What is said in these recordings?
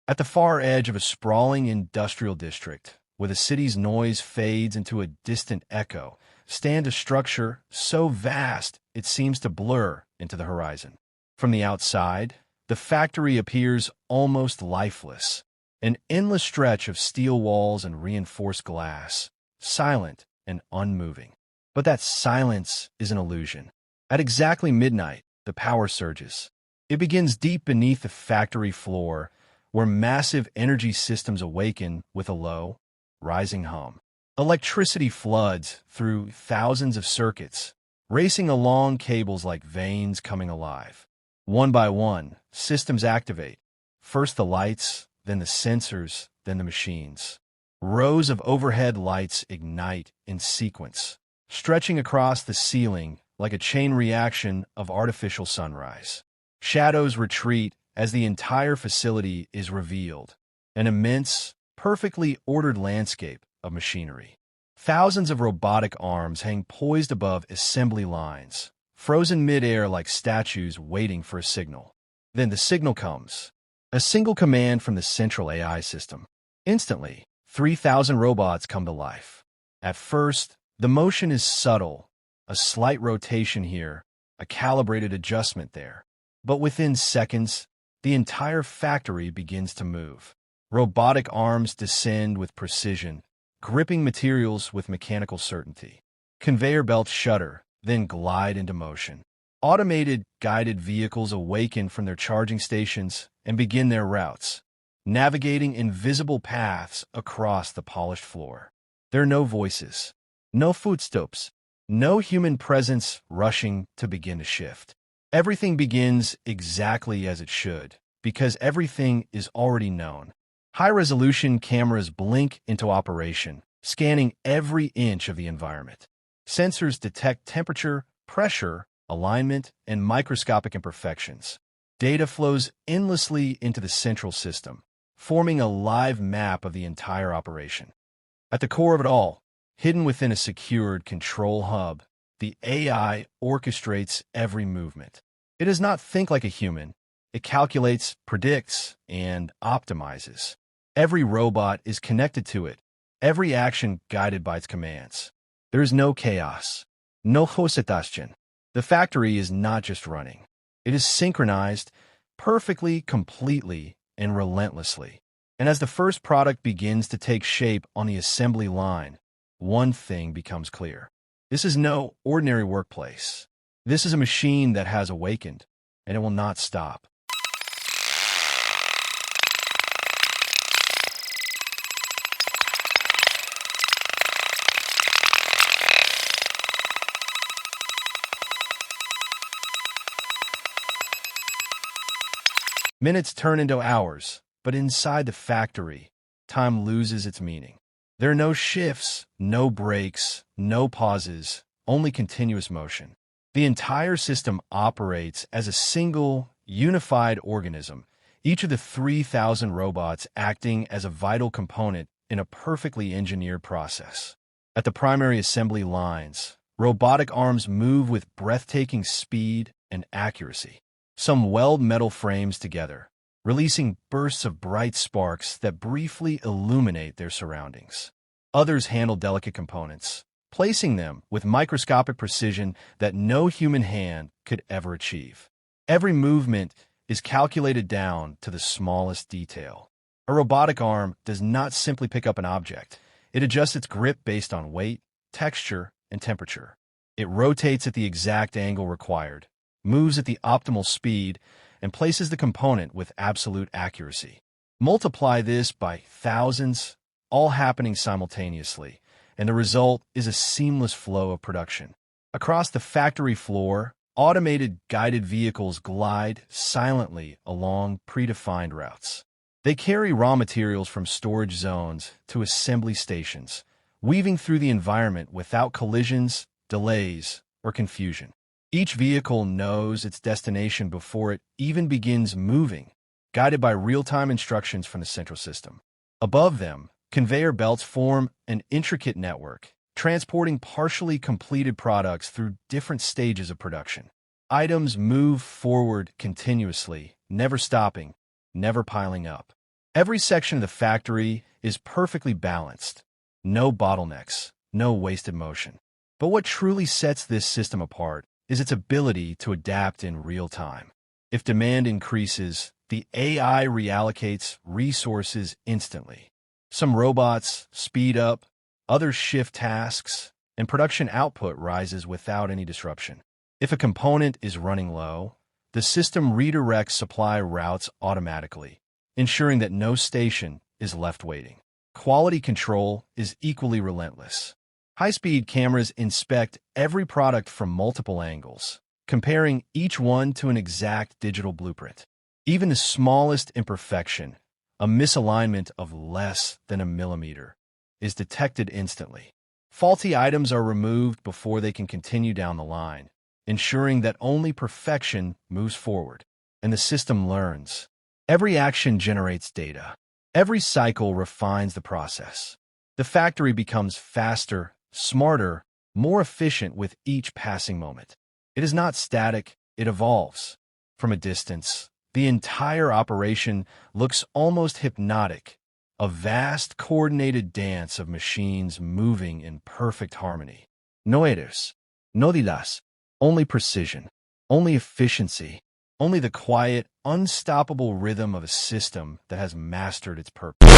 At the far edge of a sprawling industrial district, where the city's noise fades into a distant echo, stands a structure so vast it seems to blur into the horizon. From the outside, the factory appears almost lifeless, an endless stretch of steel walls and reinforced glass, silent and unmoving. But that silence is an illusion. At exactly midnight, the power surges. It begins deep beneath the factory floor, where massive energy systems awaken with a low, rising hum. Electricity floods through thousands of circuits, racing along cables like veins coming alive. One by one, systems activate. First the lights, then the sensors, then the machines. Rows of overhead lights ignite in sequence, stretching across the ceiling like a chain reaction of artificial sunrise. Shadows retreat as the entire facility is revealed, an immense, perfectly ordered landscape of machinery. Thousands of robotic arms hang poised above assembly lines, frozen midair like statues waiting for a signal. Then the signal comes, a single command from the central AI system. Instantly, 3,000 robots come to life. At first, the motion is subtle, a slight rotation here, a calibrated adjustment there. But within seconds, the entire factory begins to move. Robotic arms descend with precision, gripping materials with mechanical certainty. Conveyor belts shudder, then glide into motion. Automated, guided vehicles awaken from their charging stations and begin their routes, navigating invisible paths across the polished floor. There are no voices, no footsteps, no human presence rushing to begin a shift. Everything begins exactly as it should, because everything is already known. High-resolution cameras blink into operation, scanning every inch of the environment. Sensors detect temperature, pressure, alignment, and microscopic imperfections. Data flows endlessly into the central system, forming a live map of the entire operation. At the core of it all, hidden within a secured control hub, the AI orchestrates every movement. It does not think like a human. It calculates, predicts, and optimizes. Every robot is connected to it, every action guided by its commands. There is no chaos, no hostage. The factory is not just running. It is synchronized perfectly, completely, and relentlessly. And as the first product begins to take shape on the assembly line, one thing becomes clear. This is no ordinary workplace. This is a machine that has awakened, and it will not stop. Minutes turn into hours, but inside the factory, time loses its meaning. There are no shifts, no breaks, no pauses, only continuous motion. The entire system operates as a single, unified organism, each of the 3,000 robots acting as a vital component in a perfectly engineered process. At the primary assembly lines, robotic arms move with breathtaking speed and accuracy. Some weld metal frames together, releasing bursts of bright sparks that briefly illuminate their surroundings. Others handle delicate components, placing them with microscopic precision that no human hand could ever achieve. Every movement is calculated down to the smallest detail. A robotic arm does not simply pick up an object. It adjusts its grip based on weight, texture, and temperature. It rotates at the exact angle required, moves at the optimal speed, and places the component with absolute accuracy. Multiply this by thousands, all happening simultaneously, and the result is a seamless flow of production. Across the factory floor, automated guided vehicles glide silently along predefined routes. They carry raw materials from storage zones to assembly stations, weaving through the environment without collisions, delays, or confusion. Each vehicle knows its destination before it even begins moving, guided by real-time instructions from the central system. Above them, conveyor belts form an intricate network, transporting partially completed products through different stages of production. Items move forward continuously, never stopping, never piling up. Every section of the factory is perfectly balanced. No bottlenecks, no wasted motion. But what truly sets this system apart is its ability to adapt in real time. If demand increases, the AI reallocates resources instantly. Some robots speed up, others shift tasks, and production output rises without any disruption. If a component is running low, the system redirects supply routes automatically, ensuring that no station is left waiting. Quality control is equally relentless. High-speed cameras inspect every product from multiple angles, comparing each one to an exact digital blueprint. Even the smallest imperfection, a misalignment of less than a millimeter, is detected instantly. Faulty items are removed before they can continue down the line, ensuring that only perfection moves forward, and the system learns. Every action generates data. Every cycle refines the process. The factory becomes faster, smarter, more efficient with each passing moment. It is not static, it evolves. From a distance, the entire operation looks almost hypnotic, a vast coordinated dance of machines moving in perfect harmony. No errors, no dilas, only precision, only efficiency, only the quiet, unstoppable rhythm of a system that has mastered its purpose.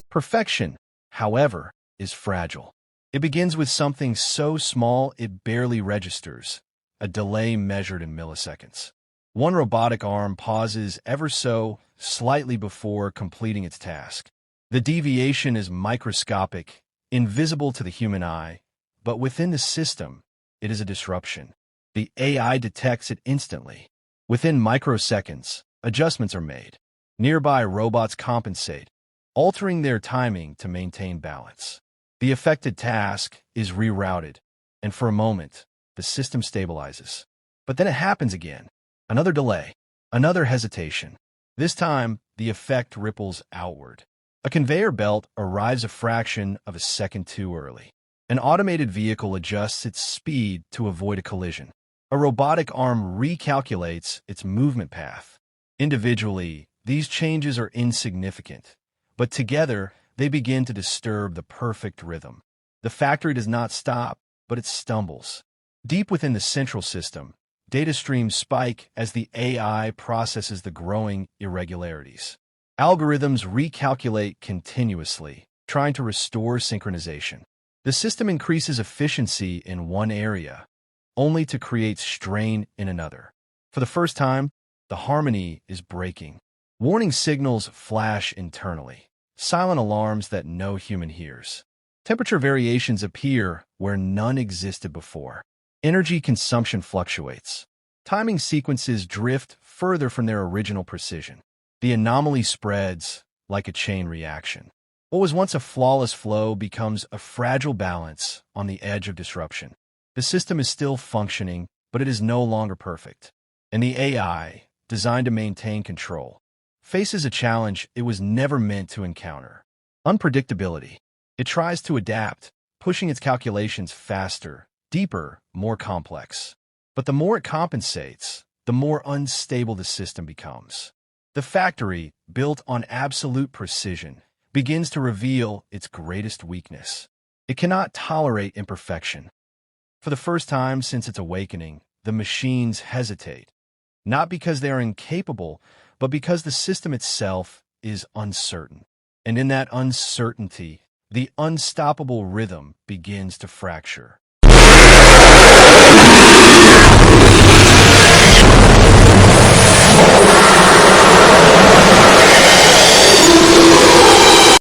Perfection, however, is fragile. It begins with something so small it barely registers, a delay measured in milliseconds. One robotic arm pauses ever so slightly before completing its task. The deviation is microscopic, invisible to the human eye, but within the system, it is a disruption. The AI detects it instantly. Within microseconds, adjustments are made. Nearby robots compensate, altering their timing to maintain balance. The affected task is rerouted, and for a moment, the system stabilizes. But then it happens again. Another delay, another hesitation. This time, the effect ripples outward. A conveyor belt arrives a fraction of a second too early. An automated vehicle adjusts its speed to avoid a collision. A robotic arm recalculates its movement path. Individually, these changes are insignificant, but together, they begin to disturb the perfect rhythm. The factory does not stop, but it stumbles. Deep within the central system, data streams spike as the AI processes the growing irregularities. Algorithms recalculate continuously, trying to restore synchronization. The system increases efficiency in one area, only to create strain in another. For the first time, the harmony is breaking. Warning signals flash internally, silent alarms that no human hears. Temperature variations appear where none existed before. Energy consumption fluctuates. Timing sequences drift further from their original precision. The anomaly spreads like a chain reaction. What was once a flawless flow becomes a fragile balance on the edge of disruption. The system is still functioning, but it is no longer perfect. And the AI, designed to maintain control, faces a challenge it was never meant to encounter: unpredictability. It tries to adapt, pushing its calculations faster, deeper, more complex. But the more it compensates, the more unstable the system becomes. The factory, built on absolute precision, begins to reveal its greatest weakness. It cannot tolerate imperfection. For the first time since its awakening, the machines hesitate, not because they are incapable, but because the system itself is uncertain. And in that uncertainty, the unstoppable rhythm begins to fracture.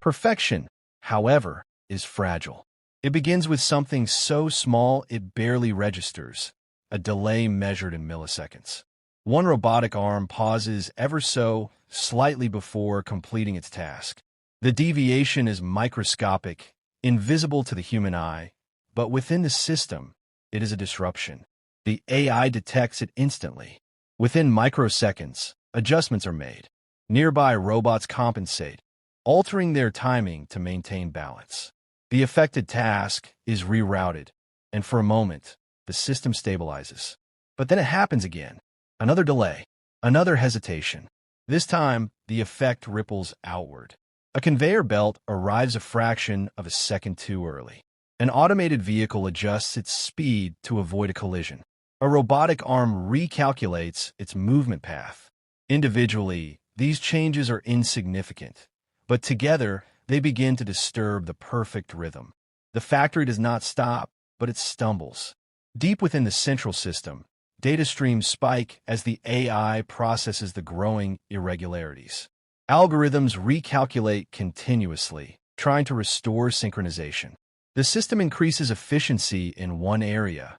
Perfection, however, is fragile. It begins with something so small it barely registers, a delay measured in milliseconds. One robotic arm pauses ever so slightly before completing its task. The deviation is microscopic, invisible to the human eye, but within the system, it is a disruption. The AI detects it instantly. Within microseconds, adjustments are made. Nearby robots compensate, altering their timing to maintain balance. The affected task is rerouted, and for a moment, the system stabilizes. But then it happens again. Another delay, another hesitation. This time, the effect ripples outward. A conveyor belt arrives a fraction of a second too early. An automated vehicle adjusts its speed to avoid a collision. A robotic arm recalculates its movement path. Individually, these changes are insignificant, but together, they begin to disturb the perfect rhythm. The factory does not stop, but it stumbles. Deep within the central system, data streams spike as the AI processes the growing irregularities. Algorithms recalculate continuously, trying to restore synchronization. The system increases efficiency in one area,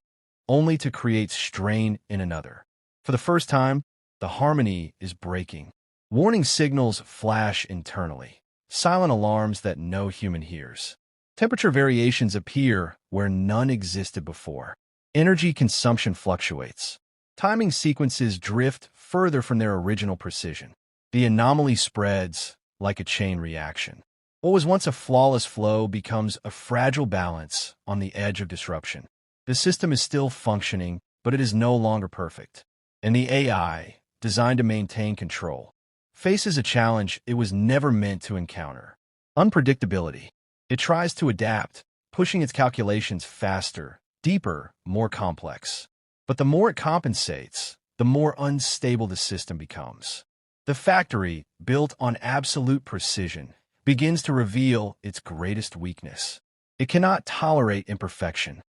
only to create strain in another. For the first time, the harmony is breaking. Warning signals flash internally, silent alarms that no human hears. Temperature variations appear where none existed before. Energy consumption fluctuates. Timing sequences drift further from their original precision. The anomaly spreads like a chain reaction. What was once a flawless flow becomes a fragile balance on the edge of disruption. The system is still functioning, but it is no longer perfect. And the AI, designed to maintain control, faces a challenge it was never meant to encounter: unpredictability. It tries to adapt, pushing its calculations faster, deeper, more complex. But the more it compensates, the more unstable the system becomes. The factory, built on absolute precision, begins to reveal its greatest weakness. It cannot tolerate imperfection.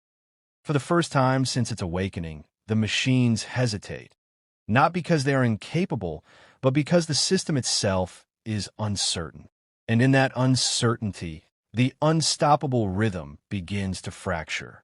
For the first time since its awakening, the machines hesitate, not because they are incapable, but because the system itself is uncertain. And in that uncertainty, the unstoppable rhythm begins to fracture.